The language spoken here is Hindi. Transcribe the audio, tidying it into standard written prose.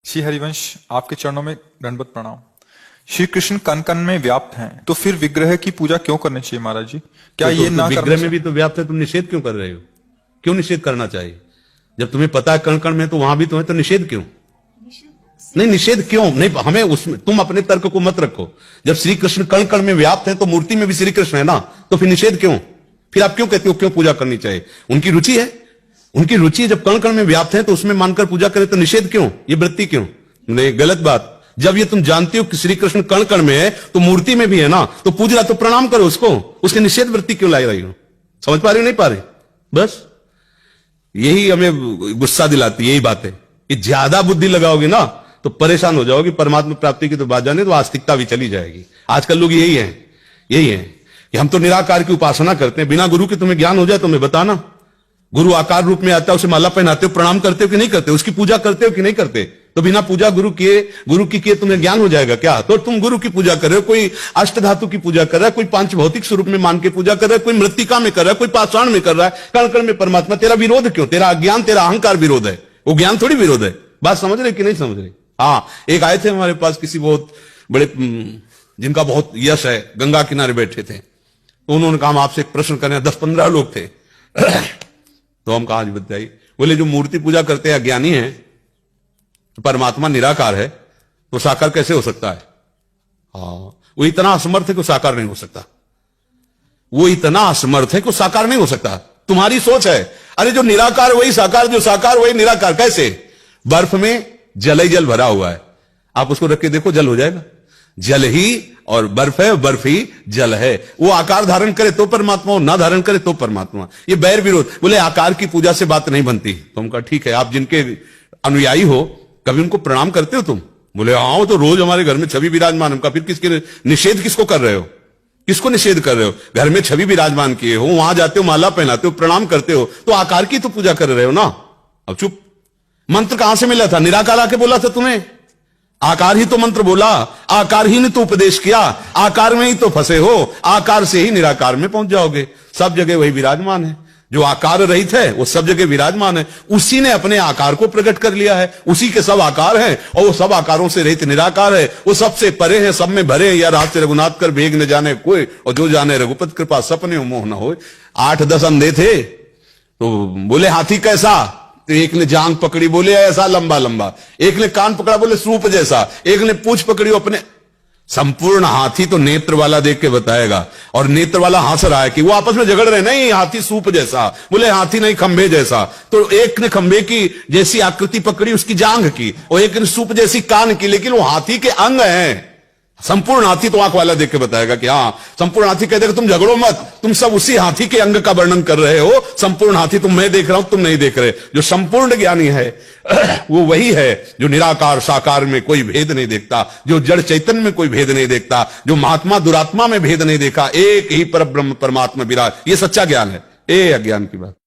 श्री हरिवंश, आपके चरणों में दंडवत प्रणाम। श्री कृष्ण कण कण में व्याप्त हैं, तो फिर विग्रह की पूजा क्यों करनी चाहिए महाराज जी? क्या ये ना विग्रह में भी तो व्याप्त है, तुम निषेध क्यों कर रहे हो? क्यों निषेध करना चाहिए? जब तुम्हें पता है कण कण में तो वहां भी तुम्हें, तो निषेध क्यों? नहीं, निषेध क्यों नहीं? हमें उसमें तुम अपने तर्क को मत रखो। जब श्री कृष्ण कण कण में व्याप्त है तो मूर्ति में भी श्री कृष्ण है ना, तो फिर निषेध क्यों? फिर आप क्यों कहते हो क्यों पूजा करनी चाहिए? उनकी रुचि है, उनकी रुचि जब कण कण में व्याप्त है तो उसमें मानकर पूजा करें, तो निषेध क्यों? ये वृत्ति क्यों? नहीं, गलत बात। जब ये तुम जानते हो कि श्री कृष्ण कण कण में है तो मूर्ति में भी है ना, तो पूज रहा तो प्रणाम करो उसको। उसके निषेध वृत्ति क्यों लाई रही हो? समझ पा रहे हो नहीं पा रहे? बस यही हमें गुस्सा दिलाती, यही बात है कि ज्यादा बुद्धि लगाओगे ना तो परेशान हो जाओगे। परमात्मा प्राप्ति की तो बात जाने तो आस्तिकता भी चली जाएगी। आजकल लोग यही है कि हम तो निराकार की उपासना करते हैं। बिना गुरु के तुम्हें ज्ञान हो जाए तो हमें बताना। गुरु आकार रूप में आता है, उसे माला पहनाते हो, प्रणाम करते हो कि नहीं करते? उसकी पूजा करते हो कि नहीं करते? तो बिना पूजा गुरु की किए तुम्हें ज्ञान हो जाएगा क्या? तो तुम गुरु की पूजा कर रहे हो, कोई अष्ट धातु की पूजा कर रहा है, कोई पांच भौतिक स्वरूप में मान के पूजा कर रहा है, कोई मृत्तिका में कर रहा है, कोई पाषाण में कर रहा है, कण कण में परमात्मा। तेरा विरोध क्यों? तेरा अज्ञान, तेरा अहंकार विरोध है, वो ज्ञान थोड़ी विरोध है। बात समझ रहे कि नहीं समझ रहे? हाँ, एक आए थे हमारे पास किसी बहुत बड़े, जिनका बहुत यश है, गंगा किनारे बैठे थे। तो उन्होंने कहा हम आपसे एक प्रश्न करें। 10-15 लोग थे। तो हम कहा बताइए। बोले जो मूर्ति पूजा करते हैं अज्ञानी है, तो परमात्मा निराकार है, तो साकार कैसे हो सकता है? हाँ, वो इतना असमर्थ है कि साकार नहीं हो सकता। वो इतना असमर्थ है कि साकार नहीं हो सकता। तुम्हारी सोच है। अरे जो निराकार वही साकार, जो साकार वही निराकार। कैसे? बर्फ में जल ही जल भरा हुआ है, आप उसको रख के देखो, जल हो जाएगा। जल ही और बर्फ है, बर्फ ही जल है। वो आकार धारण करे तो परमात्मा, और ना धारण करे तो परमात्मा। ये बैर विरोध। बोले आकार की पूजा से बात नहीं बनती। तो हम कहा ठीक है, आप जिनके अनुयायी हो कभी उनको प्रणाम करते हो तुम? बोले हाँ, वो तो रोज हमारे घर में छवि विराजमान। हम कहा फिर किसके निषेध किसको कर रहे हो? किसको निषेध कर रहे हो? घर में छवि विराजमान किए हो, वहां जाते हो, माला पहनाते हो, प्रणाम करते हो, तो आकार की तो पूजा कर रहे हो ना। अब चुप। मंत्र कहां से मिला था? निराकार आके बोला था तुम्हें। आकार ही तो मंत्र बोला, आकार ही ने तो उपदेश किया, आकार में ही तो फंसे हो। आकार से ही निराकार में पहुंच जाओगे। सब जगह वही विराजमान है। जो आकार रहित है वो सब जगह विराजमान है। उसी ने अपने आकार को प्रकट कर लिया है। उसी के सब आकार हैं, और वो सब आकारों से रहित निराकार है। वो सबसे परे है, सब में भरे। या रात से रघुनाथ कर भेग न जाने कोई, और जो जाने रघुपति कृपा सपने मोह न हो। 8-10 अंधे थे, तो बोले हाथी कैसा? तो एक ने जांग पकड़ी, बोले ऐसा लंबा लंबा। एक ने कान पकड़ा, बोले सूप जैसा। एक ने पूंछ पकड़ी अपने। संपूर्ण हाथी तो नेत्र वाला देख के बताएगा, और नेत्र वाला हंस रहा है कि वो आपस में झगड़ रहे। नहीं, हाथी सूप जैसा। बोले हाथी नहीं, खंभे जैसा। तो एक ने खंभे की जैसी आकृति पकड़ी, उसकी जांग की, और एक ने सूप जैसी कान की, लेकिन वो हाथी के अंग हैं। संपूर्ण हाथी तो आंख वाला देख के बताएगा कि हाँ, संपूर्ण हाथी कहते तुम झगड़ो मत, तुम सब उसी हाथी के अंग का वर्णन कर रहे हो। संपूर्ण हाथी तुम, मैं देख रहा हूं, तुम नहीं देख रहे। जो संपूर्ण ज्ञानी है वो वही है जो निराकार साकार में कोई भेद नहीं देखता, जो जड़ चैतन्य में कोई भेद नहीं देखता, जो महात्मा दुरात्मा में भेद नहीं देखा। एक ही परब्रह्म परमात्मा विराज। ये सच्चा ज्ञान है, ये अज्ञान की बात।